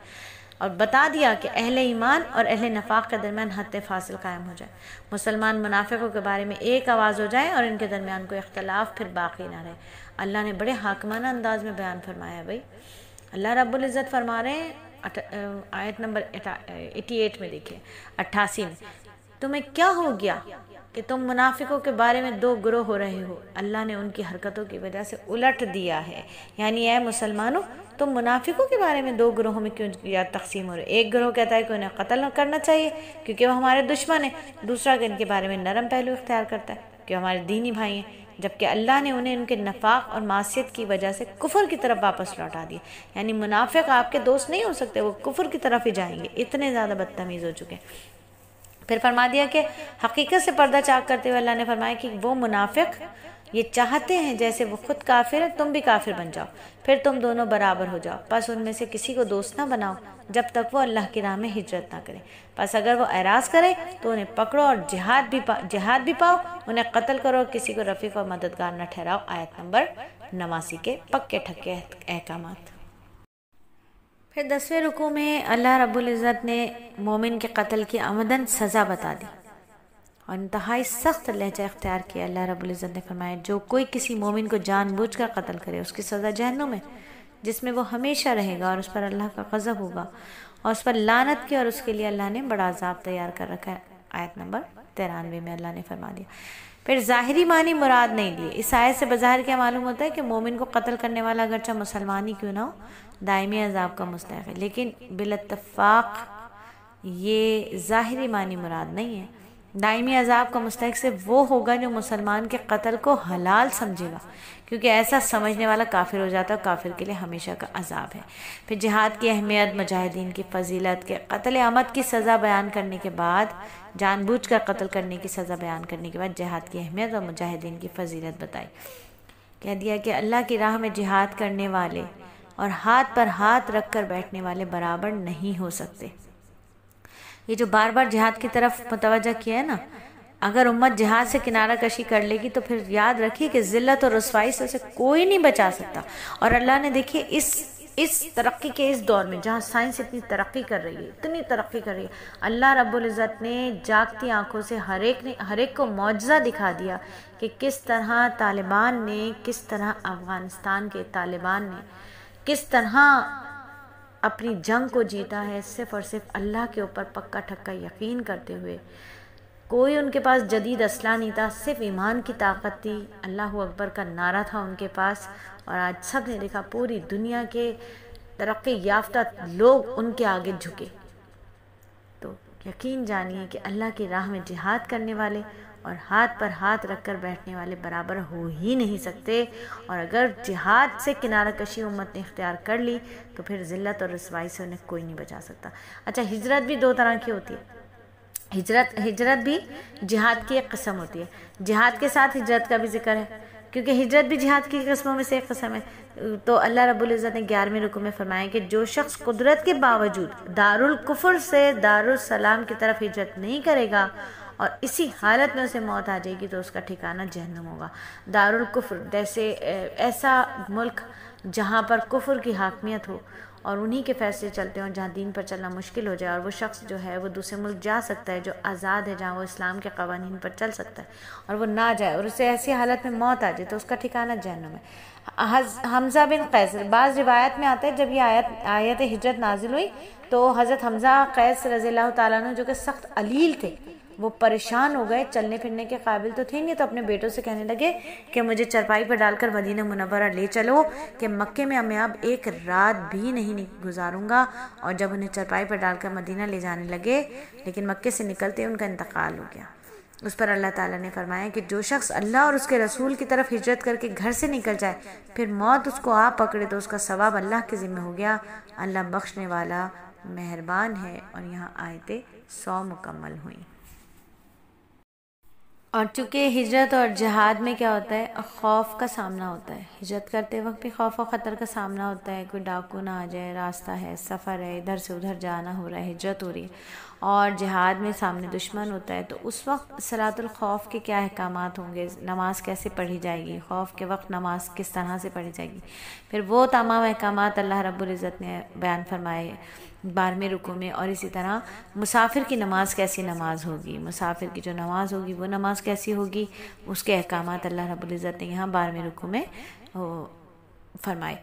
Speaker 1: اور بتا دیا کہ اہل ایمان اور اہل نفاق کے درمیان حد فاصل قائم ہو جائے، مسلمان منافقوں کے بارے میں ایک آواز ہو جائے اور ان کے درمیان کوئی اختلاف پھر باقی نہ رہے۔ اللہ نے بڑے حاکمانہ انداز میں بیان فرمایا ہے بھائی۔ اللہ رب العزت فرما رہے ہیں آیت نمبر 88 میں، دیکھیں 88 میں، تمہیں کیا ہو گیا کہ تم منافقوں کے بارے میں دو گروہ ہو رہے ہو؟ اللہ نے ان کی حرکتوں کی وجہ سے الٹ دیا ہے، یعنی اے مسلمانوں، تم منافقوں کے بارے میں دو گروہوں میں کیوں تقسیم ہو رہے؟ ایک گروہ کہتا ہے کہ انہیں قتل کرنا چاہیے کیونکہ وہ ہمارے دشمن ہیں، دوسرا کہ ان کے بارے میں نرم پہلو اختیار کرتا ہے کہ ہمارے دینی بھائی ہیں، جبکہ اللہ نے انہیں ان کے نفاق اور معصیت کی وجہ سے کفر کی طرف واپس لوٹا دیا۔ یعنی منافق آپ کے دوست نہیں ہو سکتے، وہ کفر کی طرف ہی جائیں گے، اتنے زیادہ بدتمیز ہو چکے ہیں۔ پھر فرما دیا کہ حقیقت سے پردہ چاک کرتے ہوئے اللہ نے فرمایا کہ وہ منافق یہ چاہتے ہیں جیسے وہ خود کافر ہے تم بھی کافر بن جاؤ، پھر تم دونوں برابر ہو جاؤ، پس ان میں سے کسی کو دوست نہ بناؤ جب تک وہ اللہ کی راہ میں ہجرت نہ کرے، پس اگر وہ اعراض کرے تو انہیں پکڑو اور جہاد بھی پاؤ، انہیں قتل کرو اور کسی کو رفیق اور مددگار نہ ٹھہراؤ۔ آیت نمبر 89 کے پکے ٹھکے احکامات۔ پھر 10ویں رکوع میں اللہ رب العزت نے مومن کے قتل کی عمدن سزا بتا دی اور انتہائی سخت لہجہ اختیار کیا۔ اللہ رب العزت نے فرمایا جو کوئی کسی مومن کو جان بوجھ کر قتل کرے اس کی سزا جہنم ہے، جس میں وہ ہمیشہ رہے گا اور اس پر اللہ کا غضب ہوگا اور اس پر لعنت کی، اور اس کے لیے اللہ نے بڑا عذاب تیار کر رکھا ہے۔ آیت نمبر 93 میں اللہ نے فرما دیا۔ پھر ظاہری معنی مراد نہیں دیے۔ اس آیت سے بظاہر کیا معلوم ہوتا ہے کہ مومن کو قتل کرنے والا اگرچہ مسلمان ہی کیوں نہ ہو دائمی عذاب کا مستحق ہے، لیکن بالاتفاق یہ ظاہری معنی مراد نہیں ہے۔ دائمی عذاب کا مستحق سے وہ ہوگا جو مسلمان کے قتل کو حلال سمجھے گا، کیونکہ ایسا سمجھنے والا کافر ہو جاتا ہے، کافر کے لیے ہمیشہ کا عذاب ہے۔ پھر جہاد کی اہمیت، مجاہدین کی فضیلت کے قتل عمد کی سزا بیان کرنے کے بعد، جان بوجھ کر قتل کرنے کی سزا بیان کرنے کے بعد جہاد کی اہمیت اور مجاہدین کی فضیلت بتائی۔ کہہ دیا کہ اللہ کی راہ میں جہاد کرنے والے اور ہاتھ پر ہاتھ رکھ کر بیٹھنے والے برابر نہیں ہو سکتے۔ یہ جو بار بار جہاد کی طرف متوجہ کیا ہے نا، اگر امت جہاد سے کنارہ کشی کر لے گی تو پھر یاد رکھیے کہ ذلت اور رسوائی سے اسے کوئی نہیں بچا سکتا۔ اور اللہ نے دیکھیے اس ترقی کے اس دور میں جہاں سائنس اتنی ترقی کر رہی ہے، اتنی ترقی کر رہی ہے، اللہ رب العزت نے جاگتی آنکھوں سے ہر ایک کو معجزہ دکھا دیا کہ کس طرح طالبان نے، کس طرح افغانستان کے طالبان نے کس طرح اپنی جنگ کو جیتا ہے، صرف اور صرف اللہ کے اوپر پکا ٹھکا یقین کرتے ہوئے۔ کوئی ان کے پاس جدید اسلحہ نہیں تھا، صرف ایمان کی طاقت تھی، اللہ اکبر کا نعرہ تھا ان کے پاس، اور آج سب نے دیکھا پوری دنیا کے ترقی یافتہ لوگ ان کے آگے جھکے۔ تو یقین جانیے کہ اللہ کی راہ میں جہاد کرنے والے اور ہاتھ پر ہاتھ رکھ کر بیٹھنے والے برابر ہو ہی نہیں سکتے، اور اگر جہاد سے کنارہ کشی امت نے اختیار کر لی تو پھر ذلت اور رسوائی سے انہیں کوئی نہیں بچا سکتا۔ اچھا، ہجرت بھی دو طرح کی ہوتی ہے۔ ہجرت بھی جہاد کی ایک قسم ہوتی ہے۔ جہاد کے ساتھ ہجرت کا بھی ذکر ہے، کیونکہ ہجرت بھی جہاد کی قسموں میں سے ایک قسم ہے. تو اللہ رب العزت نے 11ویں رکوع میں فرمایا کہ جو شخص قدرت کے باوجود دارالکفر سے دارالسلام کی طرف ہجرت نہیں کرے گا اور اسی حالت میں اسے موت آ جائے گی تو اس کا ٹھکانہ جہنم ہوگا. دارالکفر جیسے ایسا ملک جہاں پر کفر کی حاکمیت ہو اور انہی کے فیصلے چلتے ہوں، جہاں دین پر چلنا مشکل ہو جائے، اور وہ شخص جو ہے وہ دوسرے ملک جا سکتا ہے جو آزاد ہے، جہاں وہ اسلام کے قوانین پر چل سکتا ہے، اور وہ نہ جائے اور اسے ایسی حالت میں موت آ جائے تو اس کا ٹھکانہ جہنم ہے. حمزہ بن قیس، بعض روایت میں آتا ہے جب یہ آیت ہجرت نازل ہوئی تو حضرت حمزہ قیس رضی اللہ تعالیٰ عنہ جو کہ سخت علیل تھے، وہ پریشان ہو گئے، چلنے پھرنے کے قابل تو تھے نہیں، تو اپنے بیٹوں سے کہنے لگے کہ مجھے چرپائی پر ڈال کر مدینہ منورہ لے چلو کہ مکے میں میں اب ایک رات بھی نہیں گزاروں گا. اور جب انہیں چرپائی پر ڈال کر مدینہ لے جانے لگے لیکن مکے سے نکلتے ان کا انتقال ہو گیا. اس پر اللہ تعالیٰ نے فرمایا کہ جو شخص اللہ اور اس کے رسول کی طرف ہجرت کر کے گھر سے نکل جائے پھر موت اس کو آ پکڑے تو اس کا ثواب اللہ کے ذمہ ہو گیا. اللہ بخشنے والا مہربان ہے. اور یہاں آیتیں 100 مکمل ہوئیں. اور چونکہ ہجرت اور جہاد میں کیا ہوتا ہے، خوف کا سامنا ہوتا ہے. ہجرت کرتے وقت بھی خوف و خطر کا سامنا ہوتا ہے، کوئی ڈاکو نہ آ جائے، راستہ ہے، سفر ہے، ادھر سے ادھر جانا ہو رہا ہے، ہجرت ہو رہی ہے. اور جہاد میں سامنے دشمن ہوتا ہے تو اس وقت صلاۃ الخوف کے کیا احکامات ہوں گے، نماز کیسے پڑھی جائے گی، خوف کے وقت نماز کس طرح سے پڑھی جائے گی. پھر وہ تمام احکامات اللہ رب العزت نے بیان فرمائے 12ویں رکوع میں. اور اسی طرح مسافر کی نماز کیسی نماز ہوگی، مسافر کی جو نماز ہوگی وہ نماز کیسی ہوگی، اس کے احکامات اللہ رب العزت نے یہاں 12ویں رکوع میں فرمائے.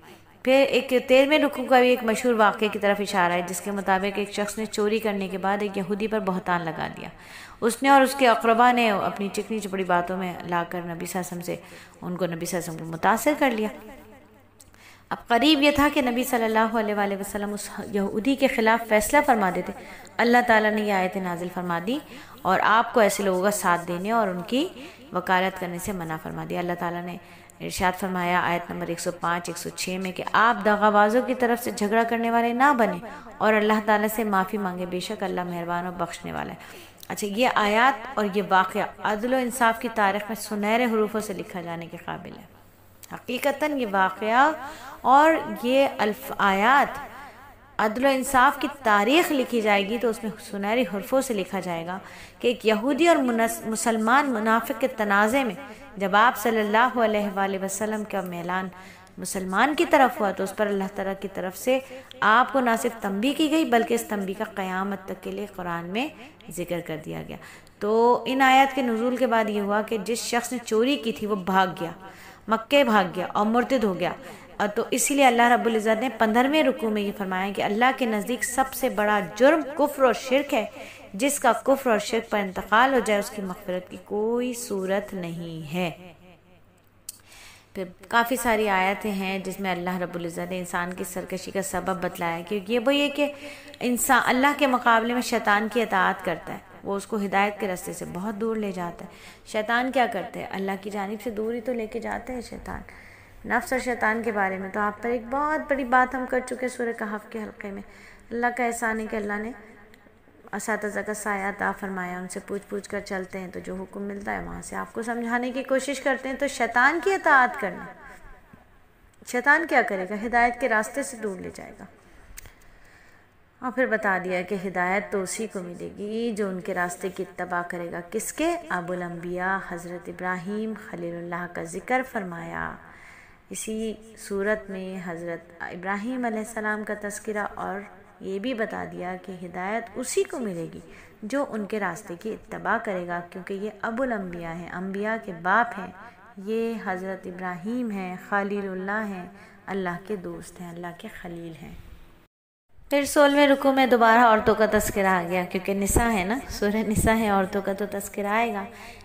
Speaker 1: پھر ایک 13ویں رکوع کا بھی ایک مشہور واقعے کی طرف اشارہ ہے جس کے مطابق ایک شخص نے چوری کرنے کے بعد ایک یہودی پر بہتان لگا دیا. اس نے اور اس کے اقربا نے اپنی چکنی چپڑی باتوں میں لا کر نبی صلی اللہ علیہ وسلم سے ان کو نبی صلی اللہ علیہ وسلم کو متاثر کر لیا. اب قریب یہ تھا کہ نبی صلی اللہ علیہ وآلہ وسلم اس یہودی کے خلاف فیصلہ فرما دیتے. اللہ تعالیٰ نے یہ آیت نازل فرما دی اور آپ کو ایسے لوگوں کا ساتھ دینے اور ان کی وکالت کرنے سے منع فرما دیا. اللہ تعالیٰ نے ارشاد فرمایا آیت نمبر 105 106 میں کہ آپ دغا بازوں کی طرف سے جھگڑا کرنے والے نہ بنیں اور اللہ تعالیٰ سے معافی مانگے، بے شک اللہ مہربان اور بخشنے والا ہے. اچھا، یہ آیات اور یہ واقعہ عدل و انصاف کی تاریخ میں سنہرے حروفوں سے لکھا جانے کے قابل ہے. حقیقتاً یہ واقعہ اور یہ آیات عدل و انصاف کی تاریخ لکھی جائے گی تو اس میں سنہری حرفوں سے لکھا جائے گا کہ ایک یہودی اور مسلمان منافق کے تنازع میں جب آپ صلی اللہ علیہ وآلہ وسلم کا میلان مسلمان کی طرف ہوا تو اس پر اللہ تعالیٰ کی طرف سے آپ کو نہ صرف تنبیہ کی گئی بلکہ اس تنبیہ کا قیامت تک کے لیے قرآن میں ذکر کر دیا گیا. تو ان آیات کے نزول کے بعد یہ ہوا کہ جس شخص نے چوری کی تھی وہ بھاگ گیا، مکے بھاگ گیا اور مرتد ہو گیا. تو اسی لیے اللہ رب العزت نے 15ویں رکوع میں یہ فرمایا کہ اللہ کے نزدیک سب سے بڑا جرم کفر اور شرک ہے. جس کا کفر اور شرک پر انتقال ہو جائے اس کی مغفرت کی کوئی صورت نہیں ہے. پھر کافی ساری آیتیں ہیں جس میں اللہ رب العزت نے انسان کی سرکشی کا سبب بتلایا کہ وہ یہ کہ انسان اللہ کے مقابلے میں شیطان کی اطاعت کرتا ہے، وہ اس کو ہدایت کے راستے سے بہت دور لے جاتا ہے. شیطان کیا کرتے ہیں؟ اللہ کی جانب سے دوری تو لے کے جاتے ہیں شیطان. نفس اور شیطان کے بارے میں تو آپ پر ایک بہت بڑی بات ہم کر چکے سورہ کہف کے حلقے میں. اللہ کا احسان ہے کہ اللہ نے اساتذہ کا سایہ عطا فرمایا، ان سے پوچھ کر چلتے ہیں تو جو حکم ملتا ہے وہاں سے آپ کو سمجھانے کی کوشش کرتے ہیں. تو شیطان کی اطاعت کرنا، شیطان کیا کرے گا؟ ہدایت کے راستے سے دور لے جائے گا. اور پھر بتا دیا کہ ہدایت تو اسی کو ملے گی جو ان کے راستے کی اتباع کرے گا. کس کے؟ ابو الانبیاء حضرت ابراہیم خلیل اللہ کا ذکر فرمایا. اسی صورت میں حضرت ابراہیم علیہ السلام کا تذکرہ اور یہ بھی بتا دیا کہ ہدایت اسی کو ملے گی جو ان کے راستے کی اتباع کرے گا، کیونکہ یہ ابو الانبیاء ہیں، انبیاء کے باپ ہیں. یہ حضرت ابراہیم ہیں، خلیل اللہ ہیں، اللہ کے دوست ہیں، اللہ کے خلیل ہیں. پھر 16ویں رکوع میں دوبارہ عورتوں کا تذکرہ آ گیا، کیونکہ نساء ہے نا، سورہ نساء ہے، عورتوں کا تو تذکرہ آئے گا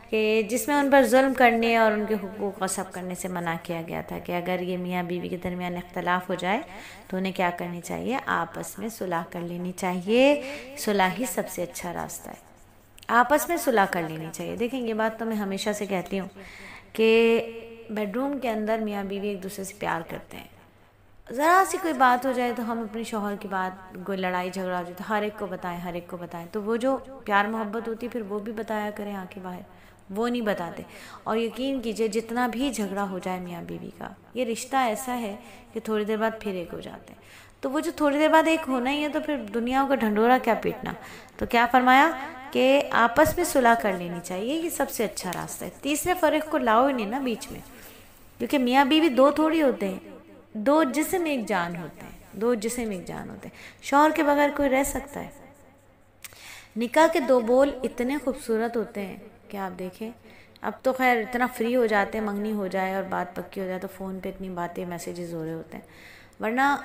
Speaker 1: کہ جس میں ان پر ظلم کرنے اور ان کے حقوق غصب کرنے سے منع کیا گیا تھا کہ اگر یہ میاں بیوی کے درمیان اختلاف ہو جائے تو انہیں کیا کرنی چاہیے؟ آپس میں صلح کر لینی چاہیے. صلح ہی سب سے اچھا راستہ ہے، آپس میں صلح کر لینی چاہیے. دیکھیں یہ بات تو میں ہمیشہ سے کہتی ہوں کہ بیڈ روم کے اندر میاں بیوی ایک دوسرے سے پیار کرتے ہیں، ذرا سی کوئی بات ہو جائے تو ہم اپنے شوہر کی بات، کوئی لڑائی جھگڑا ہو جائے تو ہر ایک کو بتائیں، تو وہ جو پیار محبت ہوتی ہے پھر وہ بھی بتایا کریں آنکھیں باہر، وہ نہیں بتاتے. اور یقین کیجئے جتنا بھی جھگڑا ہو جائے میاں بیوی کا، یہ رشتہ ایسا ہے کہ تھوڑی دیر بعد پھر ایک ہو جاتے ہیں. تو وہ جو تھوڑی دیر بعد ایک ہونا ہی ہے تو پھر دنیا کا ڈھنڈورا کیا پیٹنا. تو کیا فرمایا کہ آپس میں صلح کر لینی چاہیے، یہ سب سے اچھا راستہ ہے. تیسرے فرق کو لاؤ ہی نہیں نا بیچ میں، کیونکہ میاں بیوی دو تھوڑی ہوتے ہیں، دو جسم ایک جان ہوتے ہیں، دو جسم ایک جان ہوتے ہیں. شوہر کے بغیر کوئی رہ سکتا ہے؟ نکاح کے دو بول اتنے خوبصورت ہوتے ہیں کہ آپ دیکھیں. اب تو خیر اتنا فری ہو جاتے ہیں، منگنی ہو جائے اور بات پکی ہو جائے تو فون پہ اتنی باتیں میسیجز ہو رہے ہوتے ہیں. ورنہ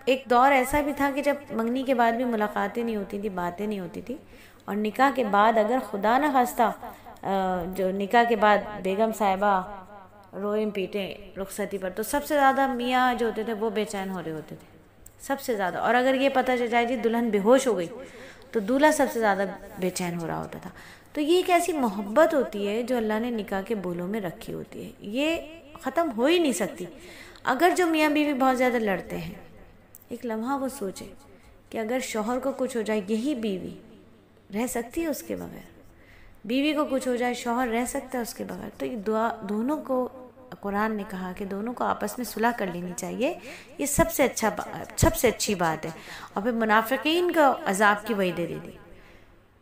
Speaker 1: ایک دور ایسا بھی تھا کہ جب منگنی کے بعد بھی ملاقاتیں نہیں ہوتی تھی، باتیں نہیں ہوتی تھی، اور نکاح کے بعد اگر خدا نہ خواستہ جو نکاح کے بعد بیگم صاحبہ روئیں پیٹیں رخصتی پر، تو سب سے زیادہ میاں جو ہوتے تھے وہ بے چین ہو رہے ہوتے تھے سب سے زیادہ. اور اگر یہ پتہ چل جائے جی دلہن بے ہوش ہو گئی تو دولہا سب سے زیادہ بے چین ہو رہا ہوتا تھا. تو یہ ایک ایسی محبت ہوتی ہے جو اللہ نے نکاح کے بولوں میں رکھی ہوتی ہے، یہ ختم ہو ہی نہیں سکتی. اگر جو میاں بیوی بہت زیادہ لڑتے ہیں، ایک لمحہ وہ سوچے کہ اگر شوہر کو کچھ ہو جائے، یہی بیوی رہ سکتی ہے اس کے بغیر؟ بیوی کو کچھ ہو جائے شوہر رہ سکتا ہے اس کے بغیر؟ تو یہ دعا دونوں کو قرآن نے کہا کہ دونوں کو آپس میں صلح کر لینی چاہیے، یہ سب سے اچھی بات ہے. اور پھر منافقین کو عذاب کی وعید دے دی.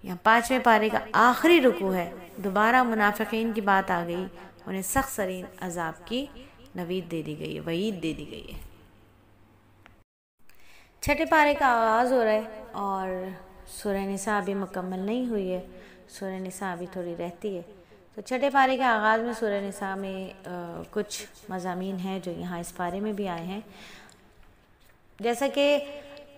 Speaker 1: یہاں 5ویں پارے کا آخری رکوع ہے، دوبارہ منافقین کی بات آ گئی، انہیں سخت ترین عذاب کی نوید دے دی گئی ہے، وعید دے دی گئی ہے. 6 پارے کا آغاز ہو رہا ہے اور سورہ نساء ابھی مکمل نہیں ہوئی ہے، سورہ نساء ابھی تھوڑی رہتی ہے. تو 6 پارے کے آغاز میں سورہ نساء میں کچھ مضامین ہیں جو یہاں اس پارے میں بھی آئے ہیں. جیسا کہ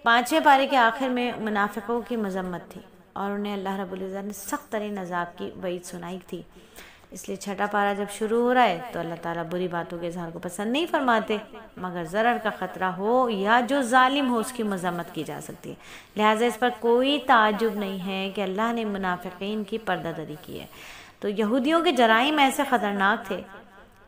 Speaker 1: 5ویں پارے کے آخر میں منافقوں کی مذمت تھی اور انہیں اللہ رب العزت نے سخت ترین عذاب کی وعید سنائی تھی. اس لیے 6 پارہ جب شروع ہو رہا ہے تو اللہ تعالیٰ بری باتوں کے اظہار کو پسند نہیں فرماتے، مگر ضرر کا خطرہ ہو یا جو ظالم ہو اس کی مذمت کی جا سکتی ہے. لہٰذا اس پر کوئی تعجب نہیں ہے کہ اللہ نے منافقین کی پردہ دری کی ہے. تو یہودیوں کے جرائم ایسے خطرناک تھے،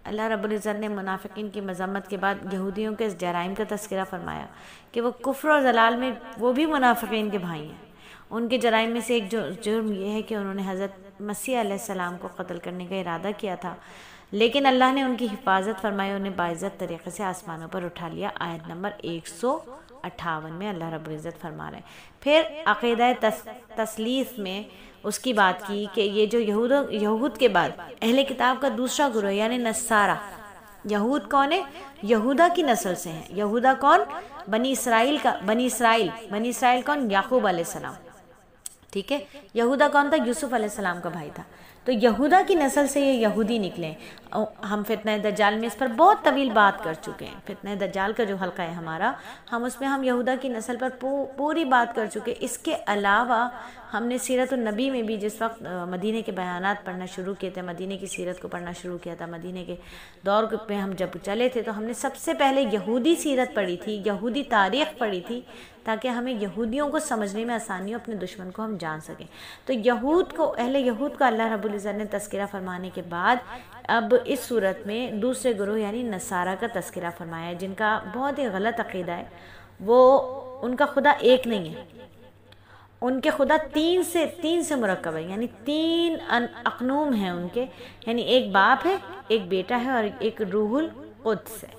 Speaker 1: اللہ رب العزت نے منافقین کی مذمت کے بعد یہودیوں کے اس جرائم کا تذکرہ فرمایا کہ وہ کفر اور ضلال میں وہ بھی منافقین کے بھائی ہیں. ان کے جرائم میں سے ایک جرم یہ ہے کہ انہوں نے حضرت مسیح علیہ السلام کو قتل کرنے کا ارادہ کیا تھا، لیکن اللہ نے ان کی حفاظت فرمائی، انہیں باعزت طریقے سے آسمانوں پر اٹھا لیا. آیت نمبر 158 میں اللہ رب العزت فرما رہے ہیں. پھر عقیدہ تثلیث میں اس کی بات کی کہ یہ جو یہود کے بعد اہل کتاب کا دوسرا گروہ یعنی نصارہ، یہود کون ہے؟ یہودا کی نسل سے ہیں. یہودا کون؟ بنی اسرائیل کون؟ یعقوب علیہ السلام. ٹھیک ہے، یہودا کون تھا؟ یوسف علیہ السلام کا بھائی تھا. تو یہودا کی نسل سے یہ یہودی نکلے. ہم فتنہ دجال میں اس پر بہت طویل بات کر چکے ہیں. فتنہ دجال کا جو حلقہ ہے ہمارا، اس میں ہم یہودا کی نسل پر پوری بات کر چکے. اس کے علاوہ ہم نے سیرت النبی میں بھی جس وقت مدینے کے بیانات پڑھنا شروع کیے تھے، مدینے کی سیرت کو پڑھنا شروع کیا تھا، مدینے کے دور پہ ہم جب چلے تھے تو ہم نے سب سے پہلے یہودی سیرت پڑھی تھی، یہودی تاریخ پڑھی تھی، تاکہ ہمیں یہودیوں کو سمجھنے میں آسانی ہو، اپنے دشمن کو ہم جان سکیں. تو اہل یہود کا اللہ رب العزت نے تذکرہ فرمانے کے بعد اب اس صورت میں دوسرے گروہ یعنی نصارہ کا تذکرہ فرمایا ہے، جن کا بہت ہی غلط عقیدہ ہے. ان کا خدا ایک نہیں ہے، ان کے خدا تین سے مرکب ہے، یعنی 3 اقنوم ہیں ان کے، یعنی ایک باپ ہے، ایک بیٹا ہے اور ایک روح القدس ہے.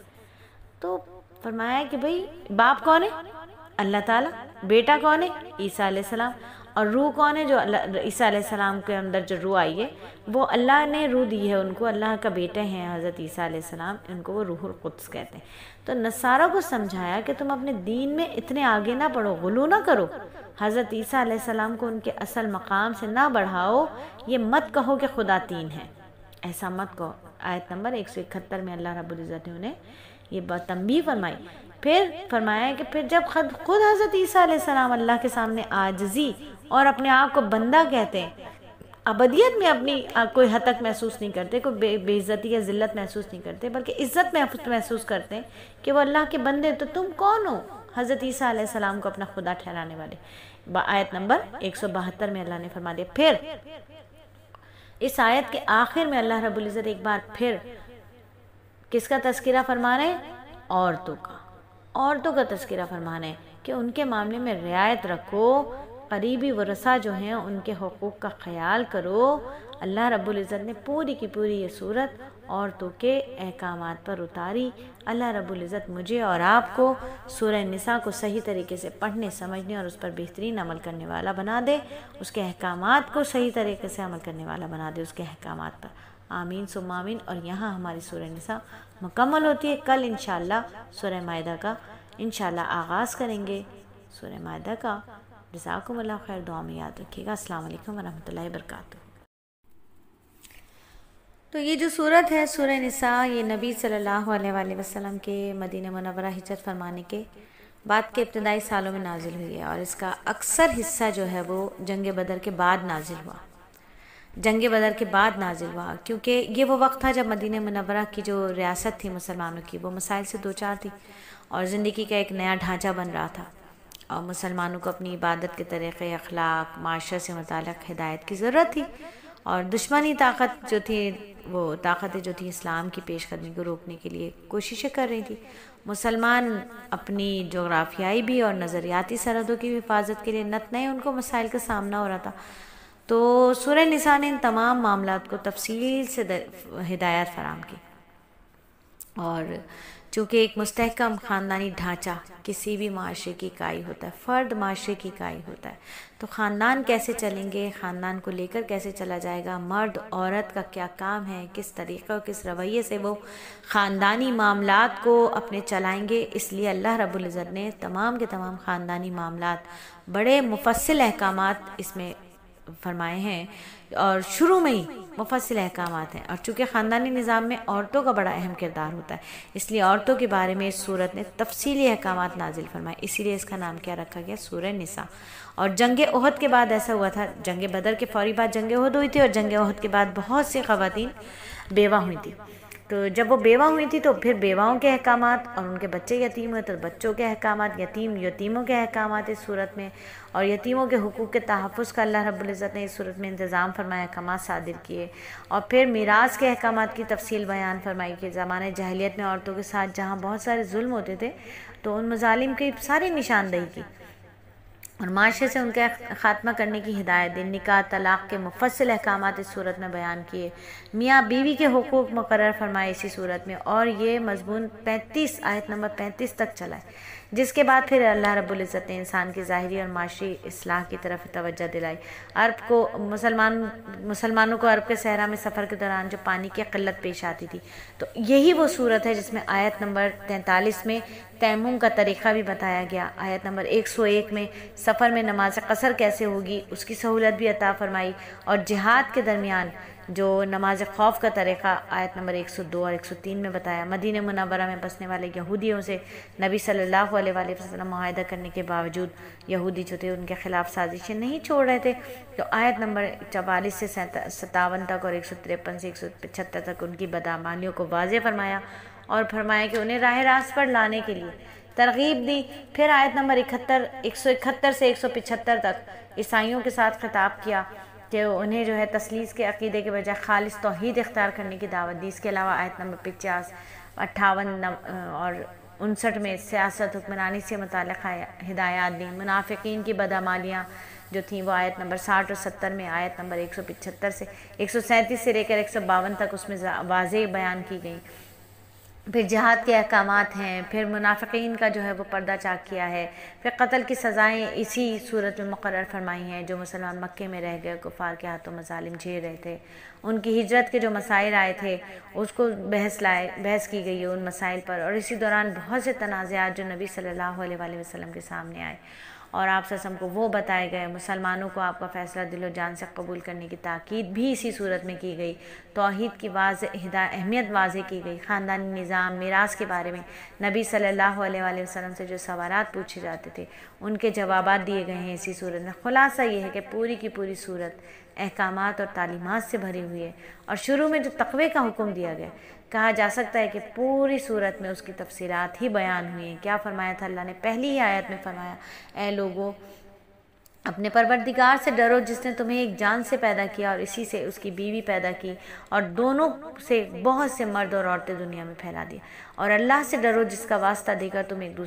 Speaker 1: تو فرمایا کہ بھئی باپ کون ہے؟ اللہ تعالیٰ. بیٹا کون ہے؟ عیسیٰ علیہ السلام. اور روح کون ہے؟ جو عیسیٰ علیہ السلام کے اندر جو روح آئی ہے وہ اللہ نے روح دی ہے ان کو، اللہ کا بیٹے ہیں حضرت عیسیٰ علیہ السلام، ان کو وہ روح القدس کہتے ہیں. تو نصارہ کو سمجھایا کہ تم اپنے دین میں اتنے آگے نہ بڑھو، غلو نہ کرو، حضرت عیسیٰ علیہ السلام کو ان کے اصل مقام سے نہ بڑھاؤ، یہ مت کہو کہ خدا 3 ہے، ایسا مت کہو. آیت نمبر 171 میں اللہ رب العزت نے انہیں یہ بات تنبیہ فرمائی. پھر فرمایا کہ پھر جب خود حضرت عیسیٰ علیہ السلام اللہ کے سامنے عاجزی اور اپنے آپ کو بندہ کہتے ہیں، ابدیت میں اپنی کوئی حد تک محسوس نہیں کرتے، کوئی بے عزتی یا ذلت محسوس نہیں کرتے، بلکہ عزت محسوس کرتے ہیں کہ وہ اللہ کے بندے. تو تم کون ہو حضرت عیسیٰ علیہ السلام کو اپنا خدا ٹھہرانے والے؟ آیت نمبر 172 میں اللہ نے فرما دیا. پھر اس آیت کے آخر میں اللہ رب العزت ایک بار پھر کس کا تذکرہ فرما رہے ہیں؟ عورتوں کا تذکرہ فرمانا ہے کہ ان کے معاملے میں رعایت رکھو، قریبی ورثہ جو ہیں ان کے حقوق کا خیال کرو۔ اللہ رب العزت نے پوری کی پوری یہ صورت عورتوں کے احکامات پر اتاری۔ اللہ رب العزت مجھے اور آپ کو سورہ نساء کو صحیح طریقے سے پڑھنے سمجھنے اور اس پر بہترین عمل کرنے والا بنا دے، اس کے احکامات کو صحیح طریقے سے عمل کرنے والا بنا دے اس کے احکامات پر، آمین ثم آمین۔ اور یہاں ہماری سورہ نساء مکمل ہوتی ہے۔ کل انشاءاللہ سورہ مائدہ کا انشاءاللہ آغاز کریں گے، سورہ مائدہ کا۔ جزاکم اللہ خیر، دعا میں یاد رکھیے گا۔ السلام علیکم ورحمۃ اللہ وبرکاتہ۔ تو یہ جو صورت ہے سورہ نساء، یہ نبی صلی اللہ علیہ وآلہ وسلم کے مدینہ منورہ ہجرت فرمانے کے بعد کے ابتدائی سالوں میں نازل ہوئی ہے، اور اس کا اکثر حصہ جو ہے وہ جنگ بدر کے بعد نازل ہوا، جنگ بدر کے بعد نازل ہوا، کیونکہ یہ وہ وقت تھا جب مدینہ منورہ کی جو ریاست تھی مسلمانوں کی، وہ مسائل سے دوچار تھی اور زندگی کا ایک نیا ڈھانچہ بن رہا تھا، اور مسلمانوں کو اپنی عبادت کے طریقے، اخلاق، معاشرے سے متعلق ہدایت کی ضرورت تھی، اور دشمنی طاقت جو تھی، وہ طاقتیں جو تھی اسلام کی پیش قدمی کو روکنے کے لیے کوششیں کر رہی تھی۔ مسلمان اپنی جغرافیائی بھی اور نظریاتی سرحدوں کی حفاظت کے لیے نت نئے ان کو مسائل کا سامنا ہو رہا تھا۔ تو سورہ نساء نے ان تمام معاملات کو تفصیل سے ہدایت فراہم کی، اور چونکہ ایک مستحکم خاندانی ڈھانچہ کسی بھی معاشرے کی اکائی ہوتا ہے، فرد معاشرے کی اکائی ہوتا ہے، تو خاندان کیسے چلیں گے، خاندان کو لے کر کیسے چلا جائے گا، مرد عورت کا کیا کام ہے، کس طریقے اور کس رویے سے وہ خاندانی معاملات کو اپنے چلائیں گے، اس لیے اللہ رب العزت نے تمام کے تمام خاندانی معاملات بڑے مفصل احکامات اس میں فرمائے ہیں، اور شروع میں ہی مفصل احکامات ہیں، اور چونکہ خاندانی نظام میں عورتوں کا بڑا اہم کردار ہوتا ہے، اس لیے عورتوں کے بارے میں اس صورت نے تفصیلی احکامات نازل فرمائے، اسی لیے اس کا نام کیا رکھا گیا، سورہ نساء۔ اور جنگ احد کے بعد ایسا ہوا تھا، جنگ بدر کے فوری بعد جنگ احد ہوئی تھی، اور جنگ احد کے بعد بہت سی خواتین بیوہ ہوئی تھی، تو جب وہ بیوہ ہوئی تھی تو پھر بیواؤں کے احکامات، اور ان کے بچے یتیم ہوئے تو بچوں کے احکامات، یتیموں کے احکامات اس صورت میں، اور یتیموں کے حقوق کے تحفظ کا اللہ رب العزت نے اس صورت میں انتظام فرمایا، احکامات صادر کیے، اور پھر میراث کے احکامات کی تفصیل بیان فرمائی کہ زمانہ جاہلیت میں عورتوں کے ساتھ جہاں بہت سارے ظلم ہوتے تھے تو ان مظالم کی ساری نشاندہی کی، اور معاشرے سے ان کا خاتمہ کرنے کی ہدایت دی، نکاح طلاق کے مفصل احکامات اس صورت میں بیان کیے، میاں بیوی کے حقوق مقرر فرمائے اسی صورت میں، اور یہ مضمون 35 آیت نمبر 35 تک چلا ہے، جس کے بعد پھر اللہ رب العزت نے انسان کی ظاہری اور معاشی اصلاح کی طرف توجہ دلائی۔ عرب کو مسلمانوں کو عرب کے صحرا میں سفر کے دوران جو پانی کی قلت پیش آتی تھی، تو یہی وہ صورت ہے جس میں آیت نمبر 43 میں تیمم کا طریقہ بھی بتایا گیا، آیت نمبر 101 میں سفر میں نماز قصر کیسے ہوگی اس کی سہولت بھی عطا فرمائی، اور جہاد کے درمیان جو نماز خوف کا طریقہ آیت نمبر 102 اور 103 میں بتایا۔ مدینہ منورہ میں بسنے والے یہودیوں سے نبی صلی اللہ علیہ وآلہ وسلم معاہدہ کرنے کے باوجود یہودی جو تھے ان کے خلاف سازشیں نہیں چھوڑ رہے تھے، تو آیت نمبر 44 سے 57 تک اور 153 سے 175 تک ان کی بدعمالیوں کو واضح فرمایا، اور فرمایا کہ انہیں راہ راست پر لانے کے لیے ترغیب دی۔ پھر آیت نمبر 171 سے 175 تک عیسائیوں کے ساتھ خطاب کیا کہ انہیں جو ہے تثلیث کے عقیدے کے بجائے خالص توحید اختیار کرنے کی دعوت دی۔ اس کے علاوہ آیت نمبر 50، 58 اور 59 میں سیاست حکمرانی سے متعلق ہدایات دی۔ منافقین کی بدعمالیاں جو تھیں وہ آیت نمبر 60 اور 70 میں، آیت نمبر 175 سے 137 سے لے کر 152 تک اس میں واضح بیان کی گئی۔ پھر جہاد کے احکامات ہیں، پھر منافقین کا جو ہے وہ پردہ چاک کیا ہے، پھر قتل کی سزائیں اسی صورت میں مقرر فرمائی ہیں۔ جو مسلمان مکے میں رہ گئے کفار کے ہاتھوں مظالم جھیل رہے تھے، ان کی ہجرت کے جو مسائل آئے تھے اس کو بحث کی گئی ہے ان مسائل پر، اور اسی دوران بہت سے تنازعات جو نبی صلی اللہ علیہ وآلہ وسلم کے سامنے آئے، اور آپ صلی اللہ علیہ وسلم کو وہ بتائے گئے، مسلمانوں کو آپ کا فیصلہ دل و جان سے قبول کرنے کی تاکید بھی اسی صورت میں کی گئی، توحید کی اہمیت واضح کی گئی، خاندانی نظام، میراث کے بارے میں نبی صلی اللہ علیہ وآلہ وسلم سے جو سوالات پوچھے جاتے تھے ان کے جوابات دیے گئے ہیں اسی صورت میں۔ خلاصہ یہ ہے کہ پوری کی پوری صورت احکامات اور تعلیمات سے بھری ہوئی ہے، اور شروع میں جو تقوی کا حکم دیا گیا، کہا جا سکتا ہے کہ پوری صورت میں اس کی تفصیلات ہی بیان ہوئی ہیں۔ کیا فرمایا تھا اللہ نے؟ پہلی ہی آیت میں فرمایا، اے لوگو اپنے پروردگار سے ڈرو جس نے تمہیں ایک جان سے پیدا کیا اور اسی سے اس کی بیوی پیدا کی اور دونوں سے بہت سے مرد اور عورتیں دنیا میں پھیلا دی، اور اللہ سے ڈرو جس کا واسطہ دے کر تم ایک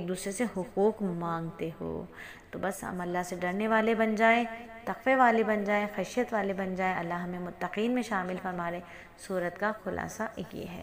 Speaker 1: دوسرے سے حقوق مانگتے ہو۔ تو بس ہم اللہ سے ڈرنے والے بن جائیں، تقوی والے بن جائیں، خشیت والے بن جائیں۔ اللہ ہمیں متقین میں شامل فرمائے۔ سورت کا خلاصہ ایک یہ ہے۔